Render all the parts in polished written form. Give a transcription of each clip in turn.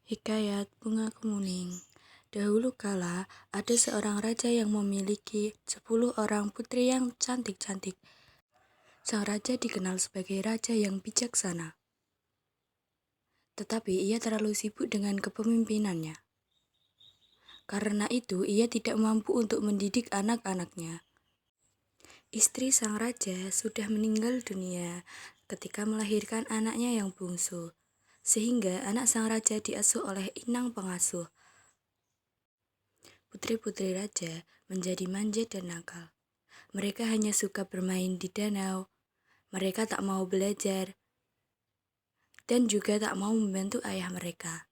Hikayat Bunga Kemuning. Dahulu kala, ada seorang raja yang memiliki 10 orang putri yang cantik-cantik. Sang raja dikenal sebagai raja yang bijaksana. Tetapi ia terlalu sibuk dengan kepemimpinannya. Karena itu, ia tidak mampu untuk mendidik anak-anaknya. Istri sang raja sudah meninggal dunia ketika melahirkan anaknya yang bungsu, sehingga anak sang raja diasuh oleh inang pengasuh. Putri-putri raja menjadi manja dan nakal. Mereka hanya suka bermain di danau. Mereka tak mau belajar dan juga tak mau membantu ayah mereka.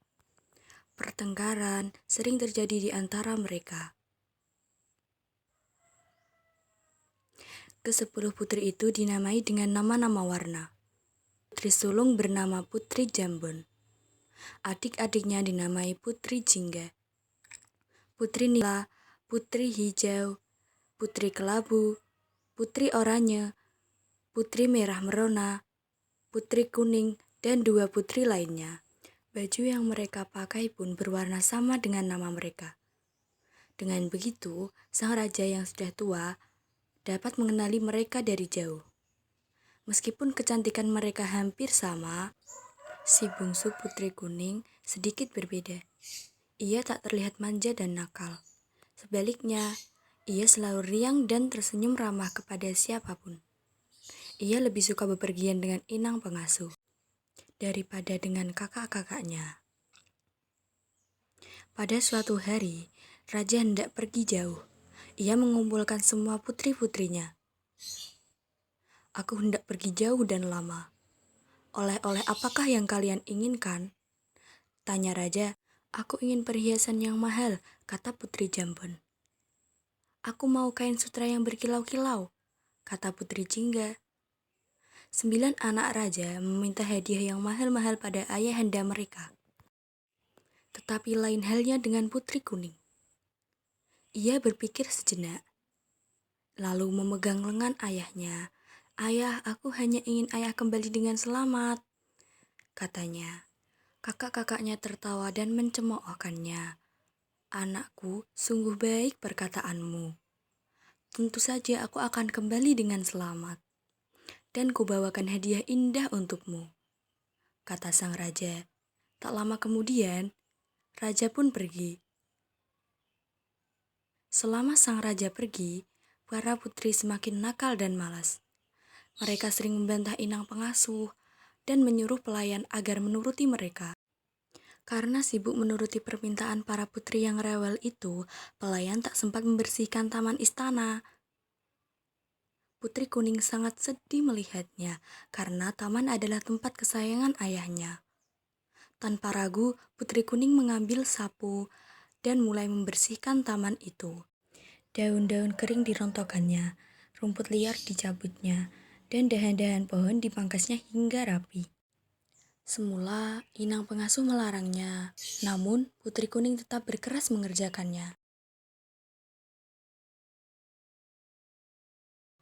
Pertengkaran sering terjadi di antara mereka. Ke-10 putri itu dinamai dengan nama-nama warna. Putri sulung bernama Putri Jambon. Adik-adiknya dinamai Putri Jingga, Putri Nila, Putri Hijau, Putri Kelabu, Putri Oranye, Putri Merah Merona, Putri Kuning, dan 2 putri lainnya. Baju yang mereka pakai pun berwarna sama dengan nama mereka. Dengan begitu, sang raja yang sudah tua dapat mengenali mereka dari jauh. Meskipun kecantikan mereka hampir sama, si bungsu Putri Kuning sedikit berbeda. Ia tak terlihat manja dan nakal. Sebaliknya, ia selalu riang dan tersenyum ramah kepada siapapun. Ia lebih suka bepergian dengan inang pengasuh daripada dengan kakak-kakaknya. Pada suatu hari, raja hendak pergi jauh. Ia mengumpulkan semua putri-putrinya. Aku hendak pergi jauh dan lama. Oleh-oleh apakah yang kalian inginkan? Tanya raja. Aku ingin perhiasan yang mahal, kata Putri Jambon. Aku mau kain sutra yang berkilau-kilau, kata Putri Jingga. 9 anak raja meminta hadiah yang mahal-mahal pada ayahanda mereka. Tetapi lain halnya dengan Putri Kuning. Ia berpikir sejenak, lalu memegang lengan ayahnya. Ayah, aku hanya ingin ayah kembali dengan selamat, katanya. Kakak-kakaknya tertawa dan mencemoohkannya. Anakku, sungguh baik perkataanmu. Tentu saja aku akan kembali dengan selamat. Dan kubawakan hadiah indah untukmu, kata sang raja. Tak lama kemudian, raja pun pergi. Selama sang raja pergi, para putri semakin nakal dan malas. Mereka sering membantah inang pengasuh dan menyuruh pelayan agar menuruti mereka. Karena sibuk menuruti permintaan para putri yang rewel itu, pelayan tak sempat membersihkan taman istana. Putri Kuning sangat sedih melihatnya, karena taman adalah tempat kesayangan ayahnya. Tanpa ragu, Putri Kuning mengambil sapu dan mulai membersihkan taman itu. Daun-daun kering dirontokkannya, rumput liar dicabutnya, dan dahan-dahan pohon dipangkasnya hingga rapi. Semula, inang pengasuh melarangnya, namun Putri Kuning tetap berkeras mengerjakannya.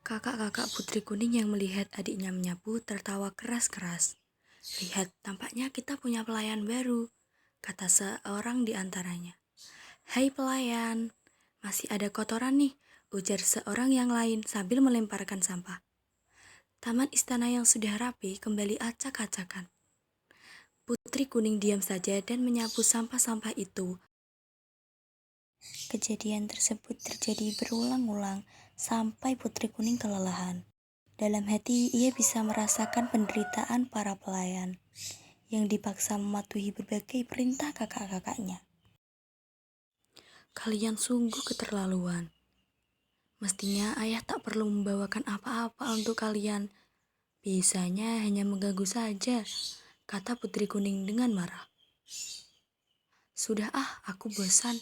Kakak-kakak Putri Kuning yang melihat adiknya menyapu tertawa keras-keras. Lihat, tampaknya kita punya pelayan baru, kata seorang di antaranya. Hai pelayan, masih ada kotoran nih, ujar seorang yang lain sambil melemparkan sampah. Taman istana yang sudah rapi kembali acak-acakan. Putri Kuning diam saja dan menyapu sampah-sampah itu. Kejadian tersebut terjadi berulang-ulang sampai Putri Kuning kelelahan. Dalam hati ia bisa merasakan penderitaan para pelayan yang dipaksa mematuhi berbagai perintah kakak-kakaknya. Kalian sungguh keterlaluan. Mestinya ayah tak perlu membawakan apa-apa untuk kalian. Biasanya hanya mengganggu saja, kata Putri Kuning dengan marah. Sudah aku bosan.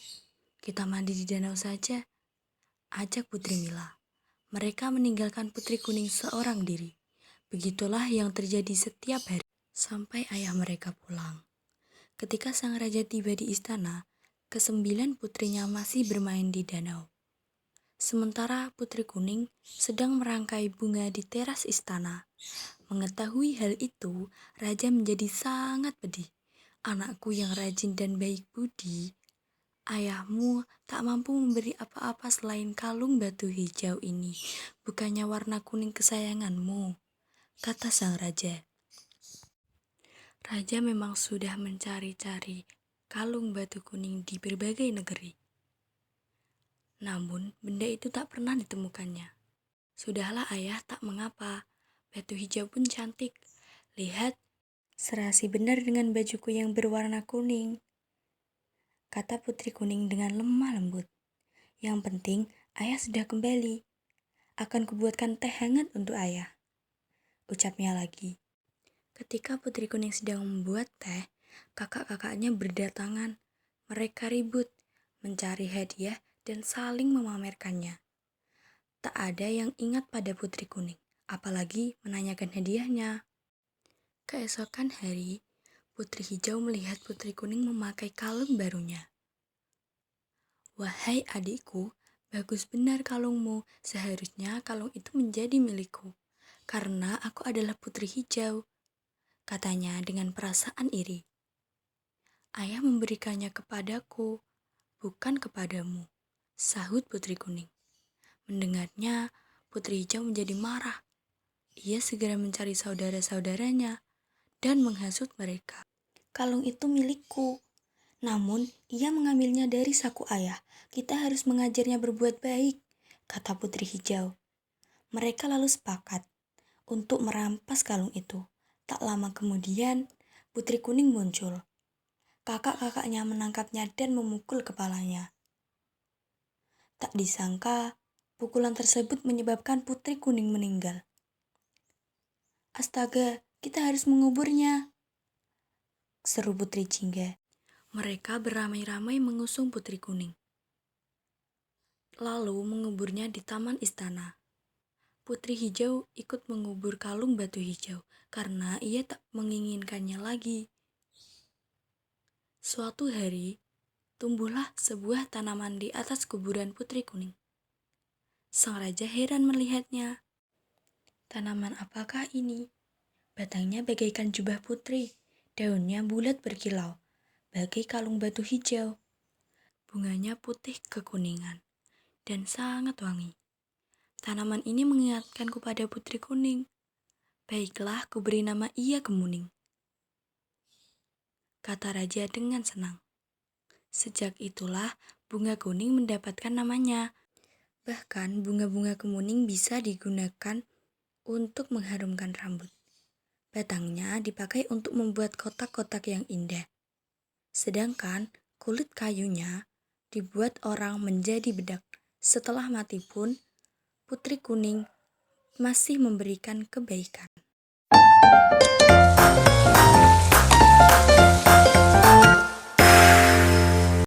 Kita mandi di danau saja, ajak Putri Mila. Mereka meninggalkan Putri Kuning seorang diri. Begitulah yang terjadi setiap hari, sampai ayah mereka pulang. Ketika sang raja tiba di istana, ke-9 putrinya masih bermain di danau. Sementara Putri Kuning sedang merangkai bunga di teras istana. Mengetahui hal itu, raja menjadi sangat pedih. Anakku yang rajin dan baik budi, ayahmu tak mampu memberi apa-apa selain kalung batu hijau ini. Bukannya warna kuning kesayanganmu, kata sang raja. Raja memang sudah mencari-cari kalung batu kuning di berbagai negeri. Namun, benda itu tak pernah ditemukannya. Sudahlah ayah, tak mengapa. Batu hijau pun cantik. Lihat, serasi benar dengan bajuku yang berwarna kuning, kata putri kuning dengan lemah lembut. Yang penting, ayah sudah kembali. Akan kubuatkan teh hangat untuk ayah, ucapnya lagi. Ketika putri kuning sedang membuat teh, kakak-kakaknya berdatangan. Mereka ribut, mencari hadiah dan saling memamerkannya. Tak ada yang ingat pada putri kuning, apalagi menanyakan hadiahnya. Keesokan hari, putri hijau melihat putri kuning memakai kalung barunya. Wahai adikku, bagus benar kalungmu. Seharusnya kalung itu menjadi milikku, karena aku adalah putri hijau, katanya dengan perasaan iri. Ayah memberikannya kepadaku, bukan kepadamu, sahut putri kuning. Mendengarnya, putri hijau menjadi marah. Ia segera mencari saudara-saudaranya dan menghasut mereka. Kalung itu milikku, namun ia mengambilnya dari saku ayah. Kita harus mengajarnya berbuat baik, kata putri hijau. Mereka lalu sepakat untuk merampas kalung itu. Tak lama kemudian, putri kuning muncul. Kakak-kakaknya menangkapnya dan memukul kepalanya. Tak disangka, pukulan tersebut menyebabkan putri kuning meninggal. Astaga, kita harus menguburnya, seru putri jingga. Mereka beramai-ramai mengusung putri kuning, lalu menguburnya di taman istana. Putri hijau ikut mengubur kalung batu hijau karena ia tak menginginkannya lagi. Suatu hari, tumbuhlah sebuah tanaman di atas kuburan putri kuning. Sang raja heran melihatnya. Tanaman apakah ini? Batangnya bagaikan jubah putri, daunnya bulat berkilau, bagai kalung batu hijau. Bunganya putih kekuningan dan sangat wangi. Tanaman ini mengingatkanku pada putri kuning. Baiklah, ku beri nama ia Kemuning, kata raja dengan senang. Sejak itulah bunga kuning mendapatkan namanya. Bahkan bunga-bunga kemuning bisa digunakan untuk mengharumkan rambut. Batangnya dipakai untuk membuat kotak-kotak yang indah. Sedangkan kulit kayunya dibuat orang menjadi bedak. Setelah mati pun, putri kuning masih memberikan kebaikan.